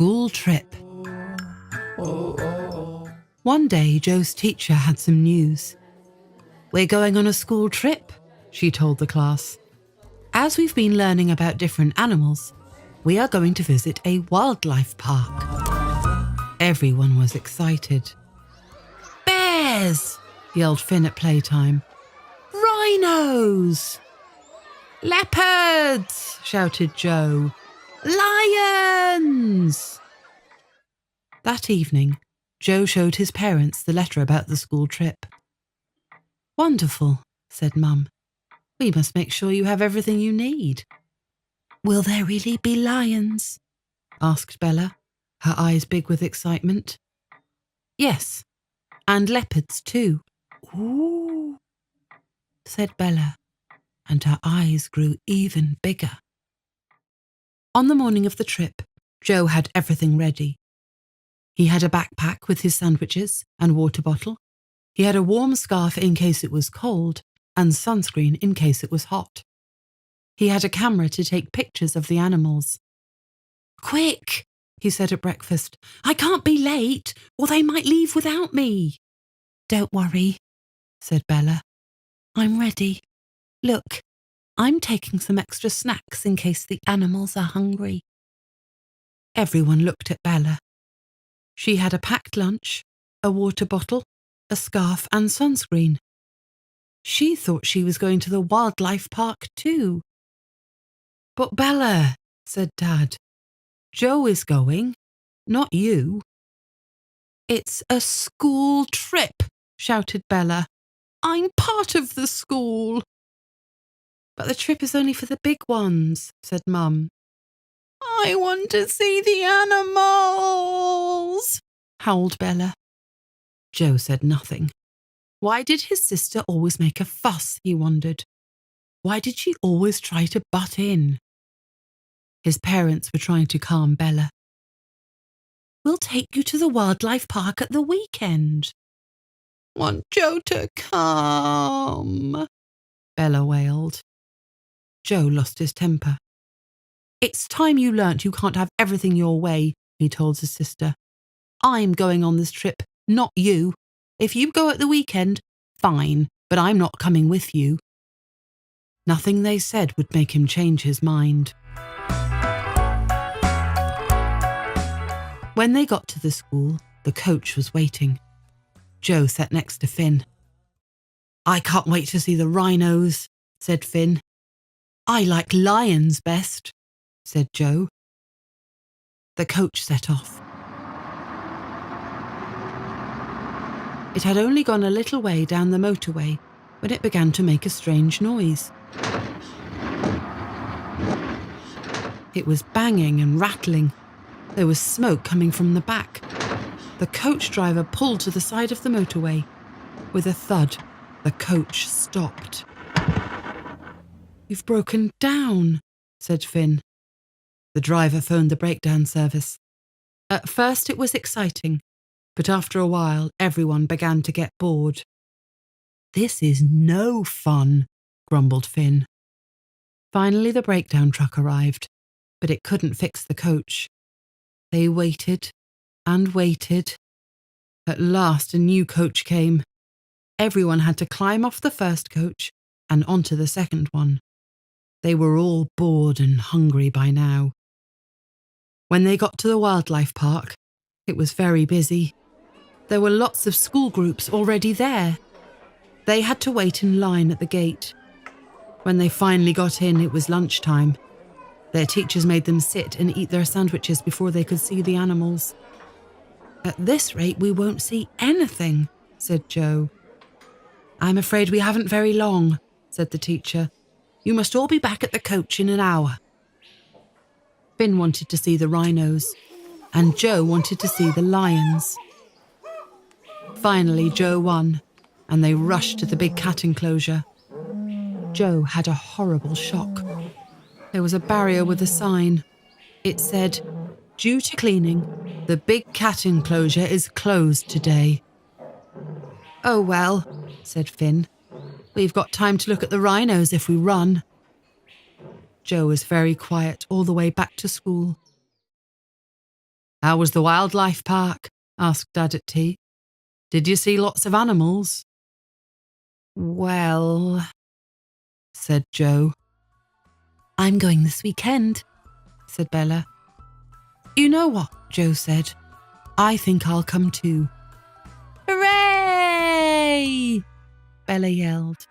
School trip. One day, Joe's teacher had some news. "We're going on a school trip," she told the class. "As we've been learning about different animals, we are going to visit a wildlife park." Everyone was excited. "Bears!" yelled Finn at playtime. "Rhinos!" "Leopards!" shouted Joe. "Lions!" That evening, Joe showed his parents the letter about the school trip. "Wonderful," said Mum. "We must make sure you have everything you need." "Will there really be lions?" asked Bella, her eyes big with excitement. "Yes, and leopards too." "Ooh," said Bella, and her eyes grew even bigger. On the morning of the trip, Joe had everything ready. He had a backpack with his sandwiches and water bottle. He had a warm scarf in case it was cold and sunscreen in case it was hot. He had a camera to take pictures of the animals. "Quick," he said at breakfast. "I can't be late, or they might leave without me." "Don't worry," said Bella. "I'm ready. Look, I'm taking some extra snacks in case the animals are hungry." Everyone looked at Bella. She had a packed lunch, a water bottle, a scarf and sunscreen. She thought she was going to the wildlife park too. "But Bella," said Dad, "Joe is going, not you." "It's a school trip," shouted Bella. "I'm part of the school." "But the trip is only for the big ones," said Mum. "I want to see the animals," howled Bella. Joe said nothing. Why did his sister always make a fuss, he wondered. Why did she always try to butt in? His parents were trying to calm Bella. "We'll take you to the wildlife park at the weekend." "Want Joe to come," Bella wailed. Joe lost his temper. "It's time you learnt you can't have everything your way," he told his sister. "I'm going on this trip, not you. If you go at the weekend, fine, but I'm not coming with you." Nothing they said would make him change his mind. When they got to the school, the coach was waiting. Joe sat next to Finn. "I can't wait to see the rhinos," said Finn. "I like lions best," said Joe. The coach set off. It had only gone a little way down the motorway when it began to make a strange noise. It was banging and rattling. There was smoke coming from the back. The coach driver pulled to the side of the motorway. With a thud, the coach stopped. "You've broken down," said Finn. The driver phoned the breakdown service. At first it was exciting, but after a while everyone began to get bored. "This is no fun," grumbled Finn. Finally the breakdown truck arrived, but it couldn't fix the coach. They waited and waited. At last a new coach came. Everyone had to climb off the first coach and onto the second one. They were all bored and hungry by now. When they got to the wildlife park, it was very busy. There were lots of school groups already there. They had to wait in line at the gate. When they finally got in, it was lunchtime. Their teachers made them sit and eat their sandwiches before they could see the animals. "At this rate, we won't see anything," said Joe. "I'm afraid we haven't very long," said the teacher. "You must all be back at the coach in an hour." Finn wanted to see the rhinos, and Joe wanted to see the lions. Finally, Joe won, and they rushed to the big cat enclosure. Joe had a horrible shock. There was a barrier with a sign. It said, "Due to cleaning, the big cat enclosure is closed today." "Oh well," said Finn. "We've got time to look at the rhinos if we run." Joe was very quiet all the way back to school. How was the wildlife park? Asked Dad at tea. Did you see lots of animals? Well, said Joe. I'm going this weekend, said Bella. You know what? Joe said. I think I'll come too. Hooray! Bella yelled.